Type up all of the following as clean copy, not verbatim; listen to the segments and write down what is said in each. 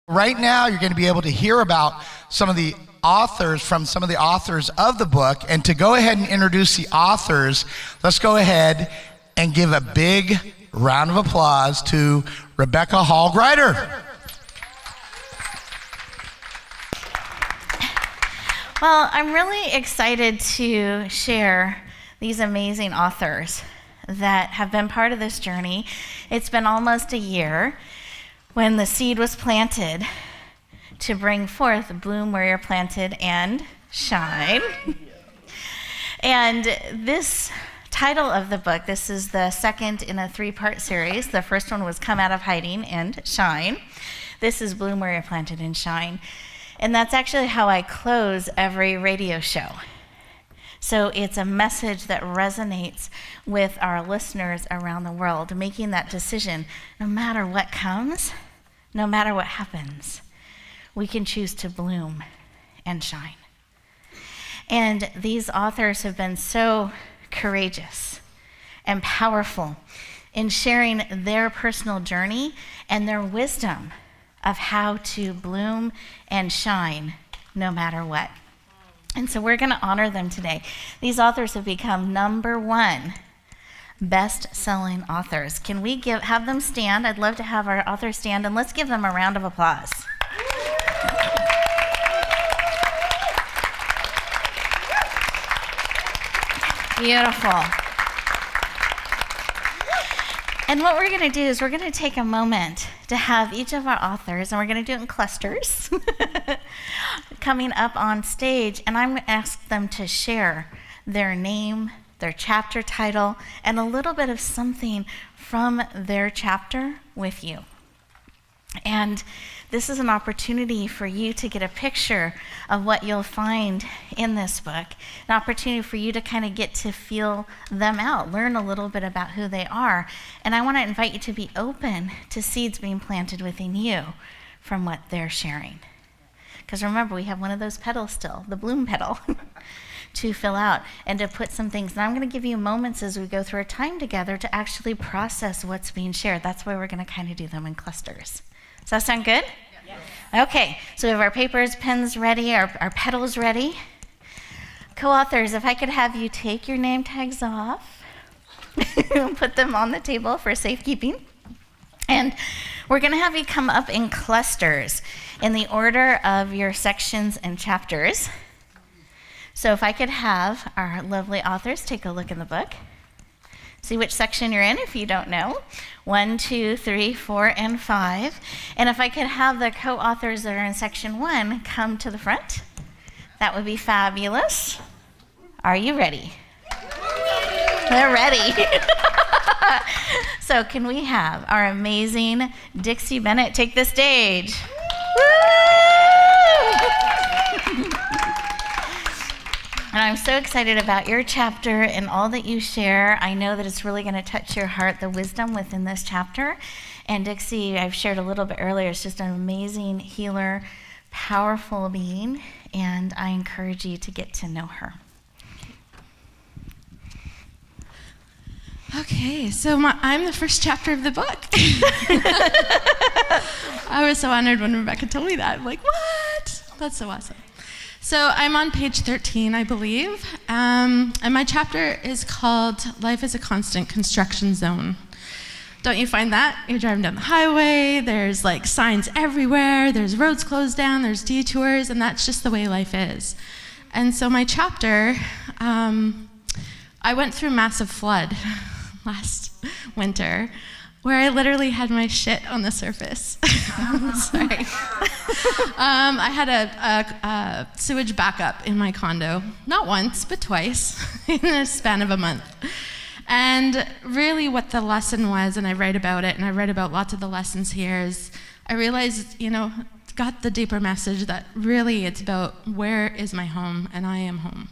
Right now, you're going to be able to hear about some of the authors of the book. And to go ahead and introduce the authors, let's go ahead and give a big round of applause to Rebecca Hall Gruyter. Well, I'm really excited to share these amazing authors that have been part of this journey. It's been almost a year when the seed was planted to bring forth bloom where you're planted and shine. And this title of the book, this is the second in a 3-part series. The first one was Come Out of Hiding and Shine. This is Bloom Where You're Planted and Shine. And that's actually how I close every radio show. So it's a message that resonates with our listeners around the world, making that decision, no matter what comes, no matter what happens, we can choose to bloom and shine. And these authors have been so courageous and powerful in sharing their personal journey and their wisdom of how to bloom and shine no matter what. And so we're going to honor them today. These authors have become #1 best-selling authors. Can we have them stand? I'd love to have our authors stand, and let's give them a round of applause. Beautiful. And what we're going to do is we're going to take a moment to have each of our authors, and we're going to do it in clusters, coming up on stage, and I'm going to ask them to share their name, their chapter title, and a little bit of something from their chapter with you. And this is an opportunity for you to get a picture of what you'll find in this book, an opportunity for you to kind of get to feel them out, learn a little bit about who they are. And I want to invite you to be open to seeds being planted within you from what they're sharing. Because remember, we have one of those petals still, the bloom petal, to fill out and to put some things. And I'm going to give you moments as we go through our time together to actually process what's being shared. That's why we're going to kind of do them in clusters. Does that sound good? Yes. Okay, so we have our papers, pens ready, our petals ready. Co-authors, if I could have you take your name tags off and put them on the table for safekeeping. And we're going to have you come up in clusters in the order of your sections and chapters. So if I could have our lovely authors take a look in the book. See which section you're in if you don't know. 1, 2, 3, 4, and 5. And if I could have the co-authors that are in section 1 come to the front, that would be fabulous. Are you ready? They're ready. So can we have our amazing Dixie Bennett take the stage? And I'm so excited about your chapter and all that you share. I know that it's really going to touch your heart, the wisdom within this chapter. And Dixie, I've shared a little bit earlier, is just an amazing healer, powerful being, and I encourage you to get to know her. Okay, so I'm the first chapter of the book. I was so honored when Rebecca told me that. I'm like, what? That's so awesome. So I'm on page 13, I believe, and my chapter is called Life is a Constant Construction Zone. Don't you find that? You're driving down the highway, there's like signs everywhere, there's roads closed down, there's detours, and that's just the way life is. And so my chapter, I went through a massive flood last winter, where I literally had my shit on the surface. Sorry. I had a sewage backup in my condo, not once, but twice, in the span of a month. And really what the lesson was, and I write about it, and I write about lots of the lessons here, is I realized, got the deeper message that really it's about where is my home, and I am home.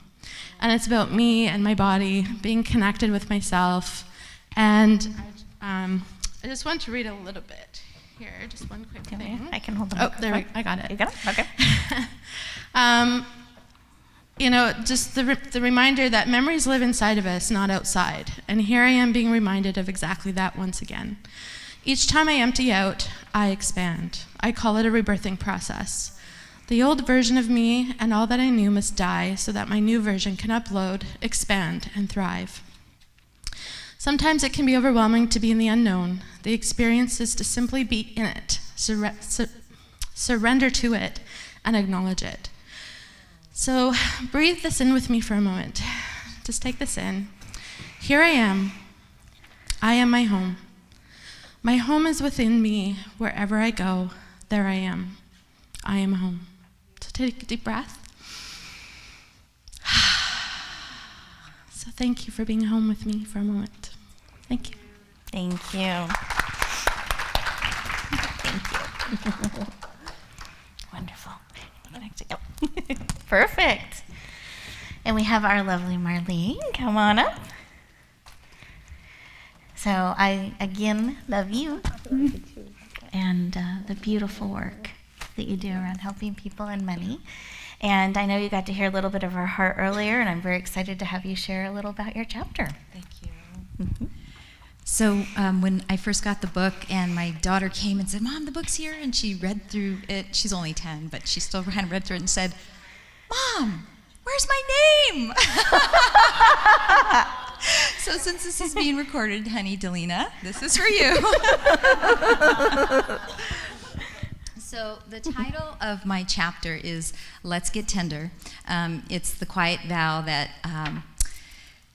And it's about me and my body being connected with myself. And I just want to read a little bit here, just one quick thing. I can hold them. Oh, there I got it. You got it? Okay. Just the reminder that memories live inside of us, not outside. And here I am being reminded of exactly that once again. Each time I empty out, I expand. I call it a rebirthing process. The old version of me and all that I knew must die so that my new version can upload, expand, and thrive. Sometimes it can be overwhelming to be in the unknown. The experience is to simply be in it, surrender to it, and acknowledge it. So breathe this in with me for a moment. Just take this in. Here I am. I am my home. My home is within me. Wherever I go, there I am. I am home. So take a deep breath. So thank you for being home with me for a moment. Thank you. Thank you. Thank you. Wonderful. Perfect. And we have our lovely Marlene. Come on up. So I, again, love you and the beautiful work that you do around helping people and money. And I know you got to hear a little bit of our heart earlier, and I'm very excited to have you share a little about your chapter. Thank you. So when I first got the book and my daughter came and said, "Mom, the book's here," and she read through it. She's only 10, but she still had read through it and said, "Mom, where's my name?" So since this is being recorded, honey, Delina, this is for you. So the title of my chapter is Let's Get Tender. It's the quiet vow that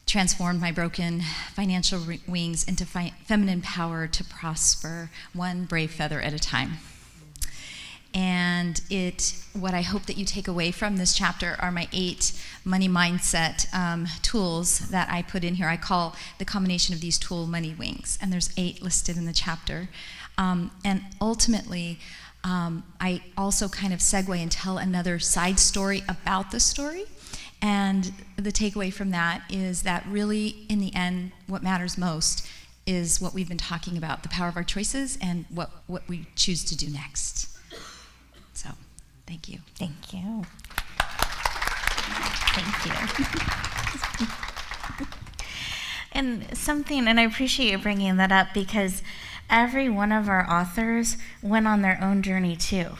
transformed my broken financial wings into feminine power to prosper, one brave feather at a time. And what I hope that you take away from this chapter are my 8 money mindset tools that I put in here. I call the combination of these tool Moneywings, and there's 8 listed in the chapter. And ultimately, I also kind of segue and tell another side story about the story. And the takeaway from that is that really, in the end, what matters most is what we've been talking about, the power of our choices and what we choose to do next. So, thank you. Thank you. Thank you. And I appreciate you bringing that up, because every one of our authors went on their own journey too.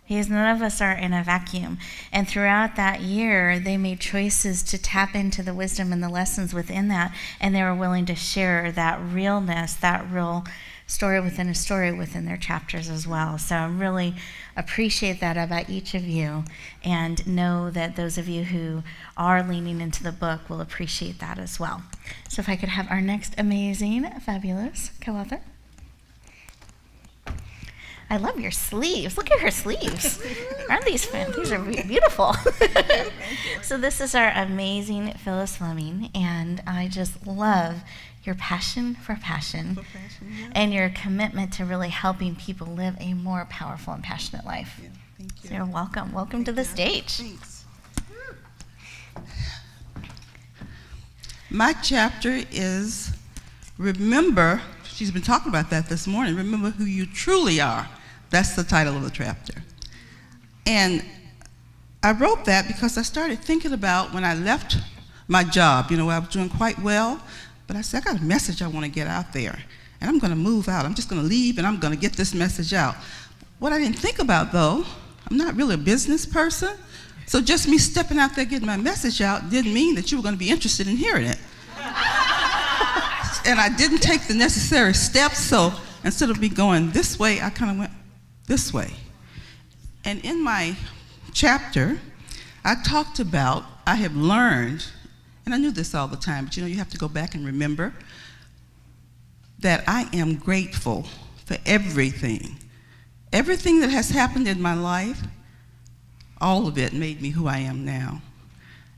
Because none of us are in a vacuum. And throughout that year, they made choices to tap into the wisdom and the lessons within that, and they were willing to share that realness, that real story within their chapters as well. So I really appreciate that about each of you, and know that those of you who are leaning into the book will appreciate that as well. So if I could have our next amazing, fabulous co-author. I love your sleeves. Look at her sleeves. Aren't these fun? These are beautiful. So this is our amazing Phyllis Fleming, and I just love your passion for passion, and your commitment to really helping people live a more powerful and passionate life. Yeah, thank you. So you're welcome. Welcome to the stage. Thanks. My chapter is Remember. She's been talking about that this morning. Remember who you truly are. That's the title of the chapter. And I wrote that because I started thinking about when I left my job. I was doing quite well, but I said, I got a message I want to get out there, and I'm going to move out. I'm just going to leave, and I'm going to get this message out. What I didn't think about, though, I'm not really a business person, so just me stepping out there getting my message out didn't mean that you were going to be interested in hearing it. And I didn't take the necessary steps, so instead of me going this way, I kind of went this way. And in my chapter, I talked about, I have learned, and I knew this all the time, but you have to go back and remember that I am grateful for everything. Everything that has happened in my life, all of it made me who I am now.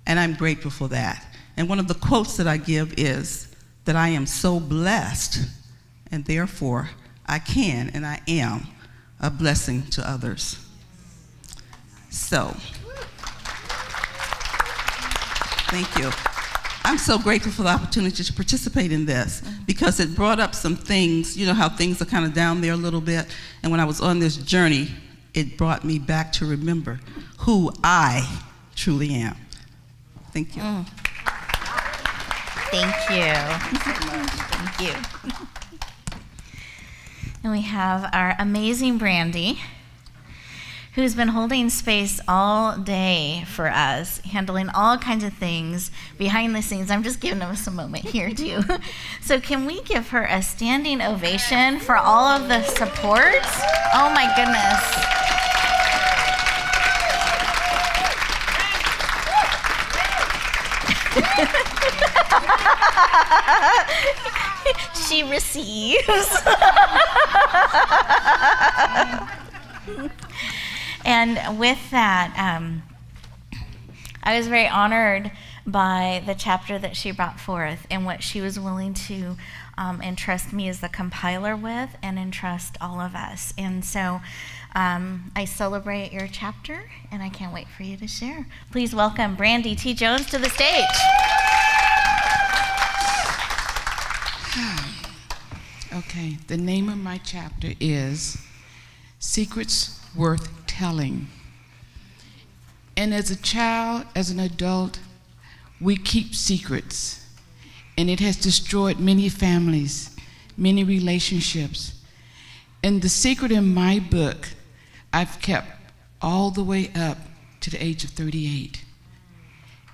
And I'm grateful for that. And one of the quotes that I give is that I am so blessed, and therefore I can and I am a blessing to others. So, thank you. I'm so grateful for the opportunity to participate in this, because it brought up some things, how things are kind of down there a little bit, and when I was on this journey, it brought me back to remember who I truly am. Thank you. Thank you. Thank you. And we have our amazing Brandy, who's been holding space all day for us, handling all kinds of things behind the scenes. I'm just giving us a moment here, too. So can we give her a standing ovation for all of the support? Oh, my goodness. She receives. And with that, I was very honored by the chapter that she brought forth and what she was willing to entrust me as the compiler with and entrust all of us. And so I celebrate your chapter, and I can't wait for you to share. Please welcome Brandy T Jones to the stage. Okay, the name of my chapter is Secrets Worth Telling. And as a child, as an adult, we keep secrets. And it has destroyed many families, many relationships. And the secret in my book, I've kept all the way up to the age of 38.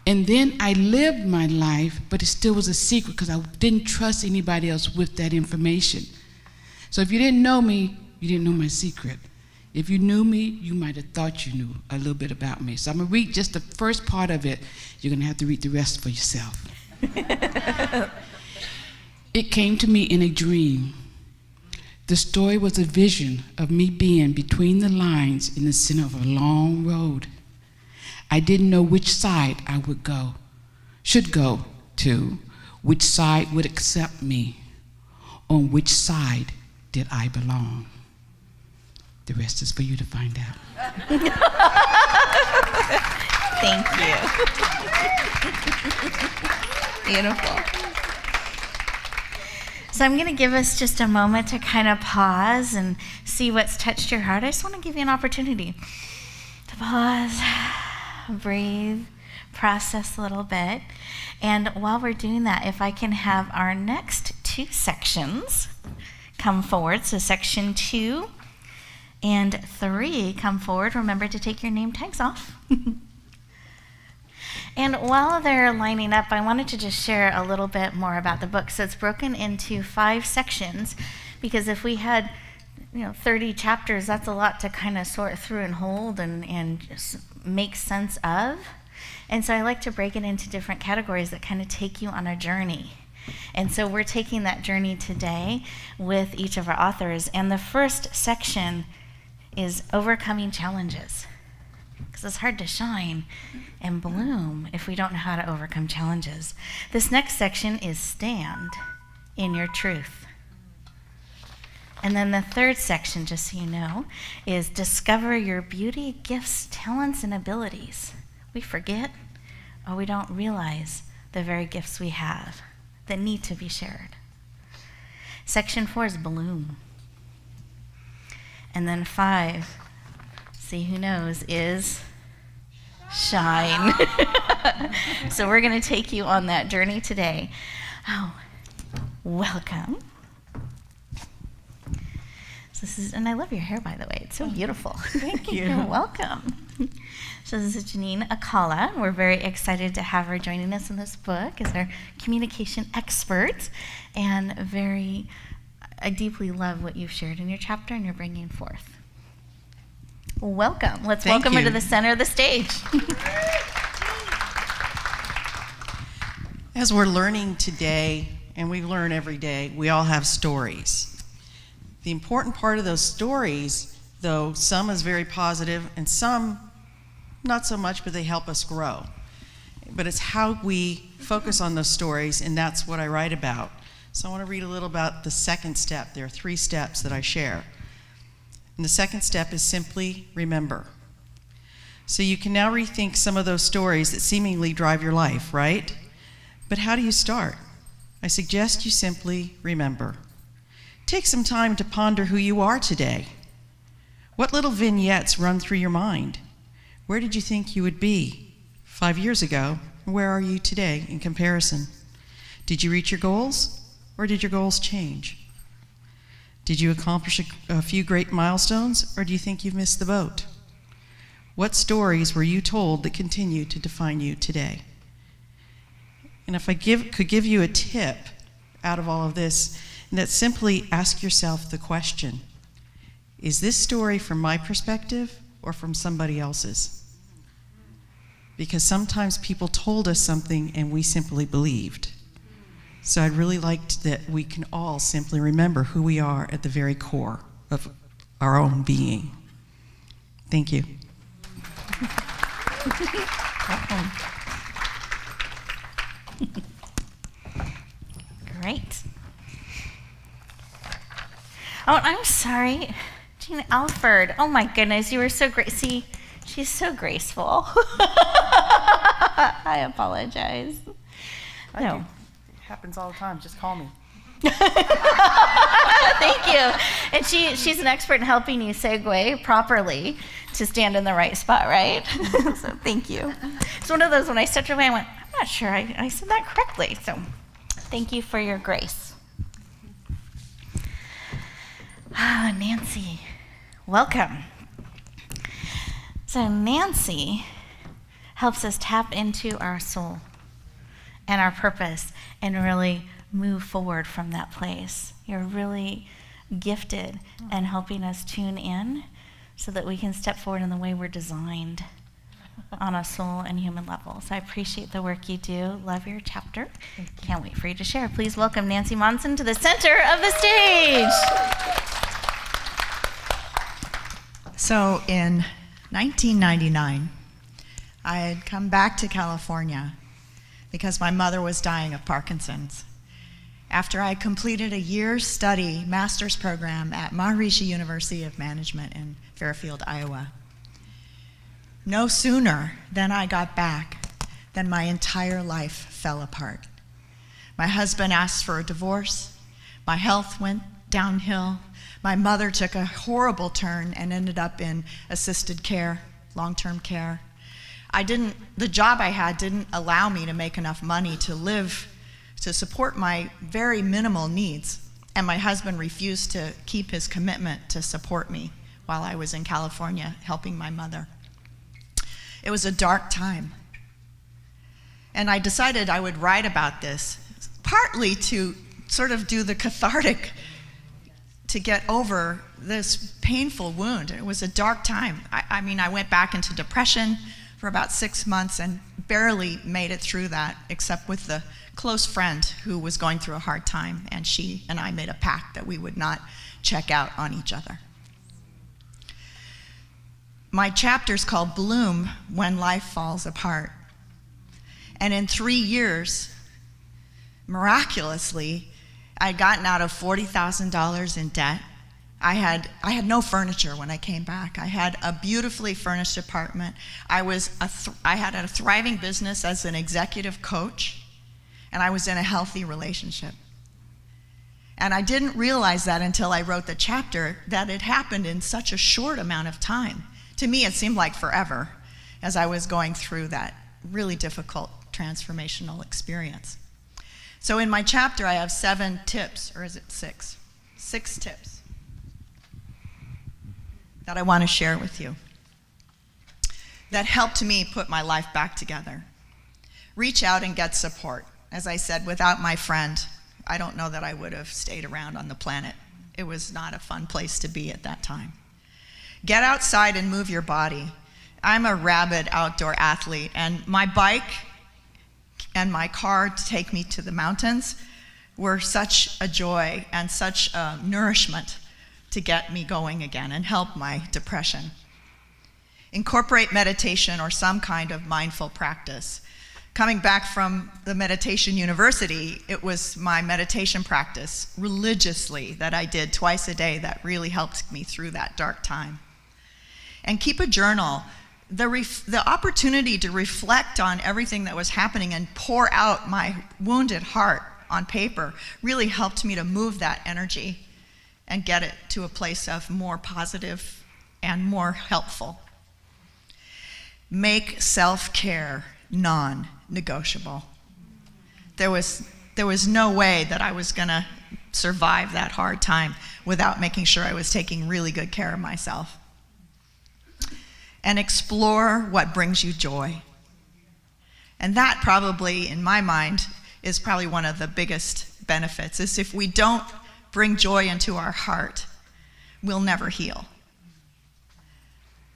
And then I lived my life, but it still was a secret because I didn't trust anybody else with that information. So if you didn't know me, you didn't know my secret. If you knew me, you might have thought you knew a little bit about me. So I'm going to read just the first part of it. You're going to have to read the rest for yourself. It came to me in a dream. The story was a vision of me being between the lines in the center of a long road. I didn't know which side I should go to, which side would accept me, on which side did I belong. The rest is for you to find out. Thank you. Beautiful. So I'm going to give us just a moment to kind of pause and see what's touched your heart. I just want to give you an opportunity to pause, breathe, process a little bit. And while we're doing that, if I can have our next two sections come forward. So section 2 and 3 come forward. Remember to take your name tags off. And while they're lining up, I wanted to just share a little bit more about the book. So it's broken into 5 sections, because if we had 30 chapters, that's a lot to kind of sort through and hold and just make sense of. And so I like to break it into different categories that kind of take you on a journey. And so we're taking that journey today with each of our authors. And the first section is overcoming challenges, because it's hard to shine and bloom if we don't know how to overcome challenges. This next section is stand in your truth. And then the third section, just so you know, is discover your beauty, gifts, talents, and abilities. We forget or we don't realize the very gifts we have that need to be shared. Section 4 is bloom. And then 5, see who knows, is shine. So we're going to take you on that journey today. Oh, welcome. So this is, and I love your hair, by the way. It's so beautiful. Thank you. You're welcome. So this is Jeanne Alford. We're very excited to have her joining us in this book as our communication expert, and I deeply love what you've shared in your chapter and you're bringing forth. Welcome. Let's welcome her to the center of the stage. As we're learning today, and we learn every day, we all have stories. The important part of those stories, though, some is very positive and some not so much, but they help us grow. But it's how we focus on those stories, and that's what I write about. So I want to read a little about the second step. There are 3 steps that I share. And the second step is simply remember. So you can now rethink some of those stories that seemingly drive your life, right? But how do you start? I suggest you simply remember. Take some time to ponder who you are today. What little vignettes run through your mind? Where did you think you would be 5 years ago? Where are you today in comparison? Did you reach your goals, or did your goals change? Did you accomplish a few great milestones, or do you think you've missed the boat? What stories were you told that continue to define you today? And if I could give you a tip out of all of this, and that's simply ask yourself the question, is this story from my perspective or from somebody else's? Because sometimes people told us something and we simply believed. So I'd really like that we can all simply remember who we are at the very core of our own being. Thank you. Great. Oh, I'm sorry. Jeanne Alford. Oh my goodness, you were so great. See, she's so graceful. I apologize. No. It happens all the time. Just call me. Thank you. And she's an expert in helping you segue properly to stand in the right spot, right? So thank you. It's one of those when I stepped away, I went, I'm not sure I said that correctly. So thank you for your grace. Nancy, welcome. So Nancy helps us tap into our soul and our purpose and really move forward from that place. You're really gifted in helping us tune in so that we can step forward in the way we're designed on a soul and human level. So I appreciate the work you do. Love your chapter. Can't wait for you to share. Please welcome Nancy Monson to the center of the stage. So in 1999, I had come back to California because my mother was dying of Parkinson's. After I completed a year's study master's program at Maharishi University of Management in Fairfield, Iowa. No sooner than I got back than my entire life fell apart. My husband asked for a divorce. My health went downhill. My mother took a horrible turn and ended up in assisted care, long-term care. The job I had didn't allow me to make enough money to live, to support my very minimal needs, and my husband refused to keep his commitment to support me while I was in California helping my mother. It was a dark time. And I decided I would write about this, partly to sort of do the cathartic, to get over this painful wound. It was a dark time. I went back into depression for about 6 months and barely made it through that, except with the close friend who was going through a hard time, and she and I made a pact that we would not check out on each other. My chapter's called Bloom When Life Falls Apart. And in 3 years, miraculously, I'd gotten out of $40,000 in debt. I had no furniture when I came back. I had a beautifully furnished apartment. I had a thriving business as an executive coach, and I was in a healthy relationship. And I didn't realize that until I wrote the chapter, that it happened in such a short amount of time. To me, it seemed like forever as I was going through that really difficult transformational experience. So in my chapter, I have 7 tips, or is it 6? 6 tips that I want to share with you that helped me put my life back together. Reach out and get support. As I said, without my friend, I don't know that I would have stayed around on the planet. It was not a fun place to be at that time. Get outside and move your body. I'm a rabid outdoor athlete, and my bike and my car to take me to the mountains were such a joy and such a nourishment to get me going again and help my depression. Incorporate meditation or some kind of mindful practice. Coming back from the meditation university, it was my meditation practice religiously that I did twice a day that really helped me through that dark time. And keep a journal. The opportunity to reflect on everything that was happening and pour out my wounded heart on paper really helped me to move that energy and get it to a place of more positive and more helpful. Make self-care non-negotiable. There was no way that I was gonna survive that hard time without making sure I was taking really good care of myself. And explore what brings you joy. And that probably, in my mind, is probably one of the biggest benefits, is if we don't bring joy into our heart, we'll never heal.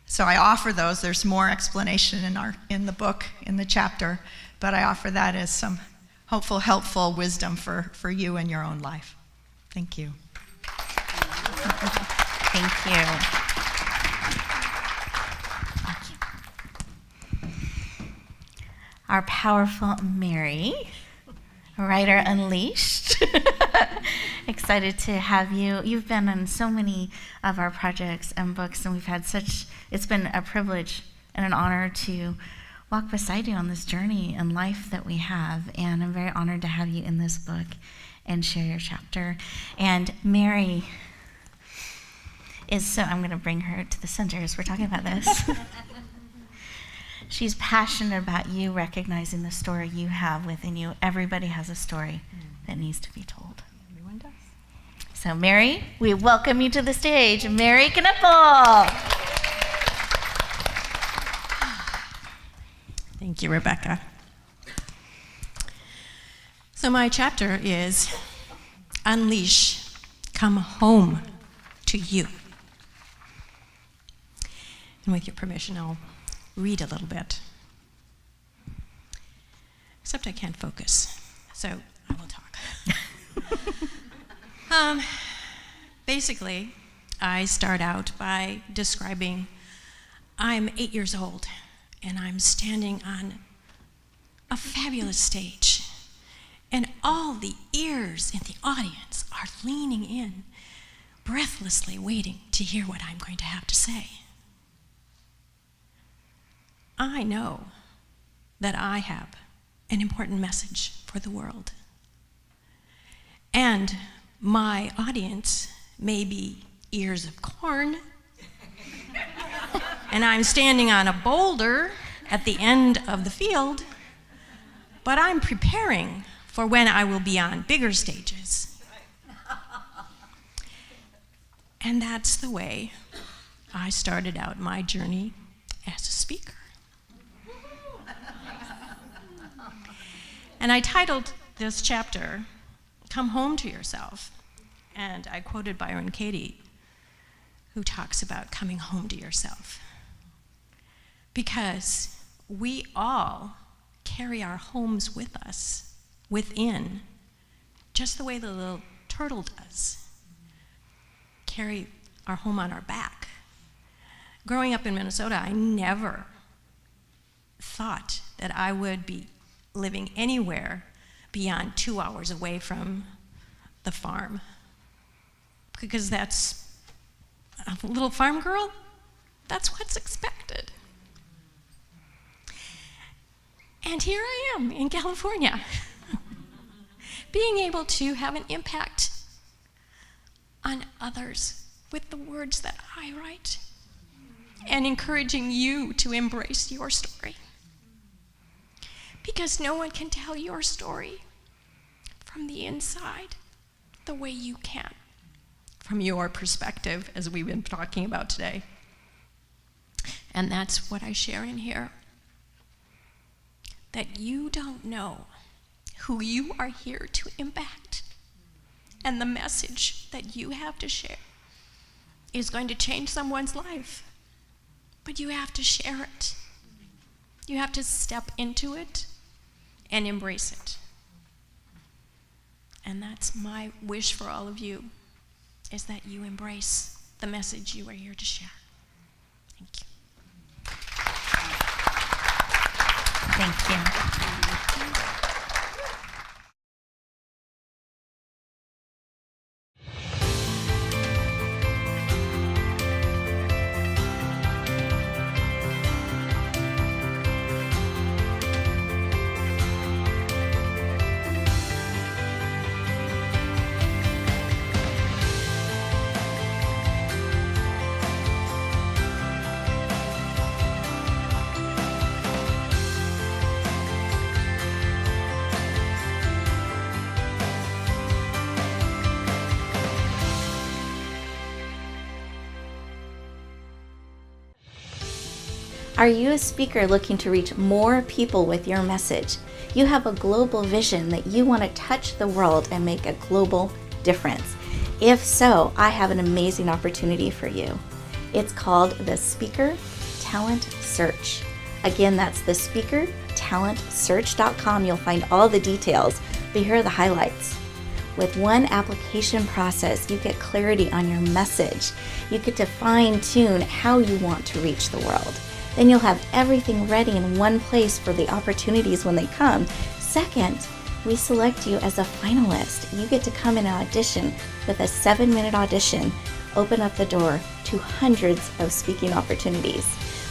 So I offer those. There's more explanation in the book, in the chapter, but I offer that as some hopeful, helpful wisdom for you in your own life. Thank you. Thank you. Our powerful Mary, Writer Unleashed. Excited to have you. You've been in so many of our projects and books, and it's been a privilege and an honor to walk beside you on this journey in life that we have, and I'm very honored to have you in this book and share your chapter. And Mary I'm going to bring her to the center as we're talking about this. She's passionate about you recognizing the story you have within you. Everybody has a story that needs to be told. Everyone does. So Mary, we welcome you to the stage. Mary E Knippel. Thank you, Rebecca. So my chapter is Unleash, Come Home to You. And with your permission, I'll read a little bit. Except I can't focus, so I will talk. Basically, I start out by describing I'm 8 years old, and I'm standing on a fabulous stage, and all the ears in the audience are leaning in, breathlessly waiting to hear what I'm going to have to say. I know that I have an important message for the world. And my audience may be ears of corn, and I'm standing on a boulder at the end of the field, but I'm preparing for when I will be on bigger stages. And that's the way I started out my journey as a speaker. And I titled this chapter, Come Home to Yourself. And I quoted Byron Katie, who talks about coming home to yourself. Because we all carry our homes with us, within, just the way the little turtle does. Carry our home on our back. Growing up in Minnesota, I never thought that I would be living anywhere beyond 2 hours away from the farm. Because that's a little farm girl, that's what's expected. And here I am in California, being able to have an impact on others with the words that I write, and encouraging you to embrace your story. Because no one can tell your story from the inside the way you can, from your perspective, as we've been talking about today. And that's what I share in here. That you don't know who you are here to impact, and the message that you have to share is going to change someone's life. But you have to share it. You have to step into it and embrace it. And that's my wish for all of you, is that you embrace the message you are here to share. Thank you. Thank you. Are you a speaker looking to reach more people with your message? You have a global vision that you want to touch the world and make a global difference. If so, I have an amazing opportunity for you. It's called the Speaker Talent Search. Again, that's the speakertalentsearch.com. You'll find all the details, but here are the highlights. With one application process, you get clarity on your message. You get to fine-tune how you want to reach the world. Then you'll have everything ready in one place for the opportunities when they come. Second, we select you as a finalist. You get to come in and audition with a 7-minute audition, open up the door to hundreds of speaking opportunities.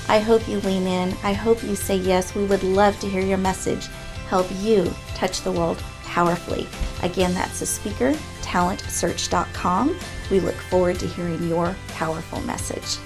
I hope you lean in. I hope you say yes. We would love to hear your message, help you touch the world powerfully. Again, that's the speakertalentsearch.com. We look forward to hearing your powerful message.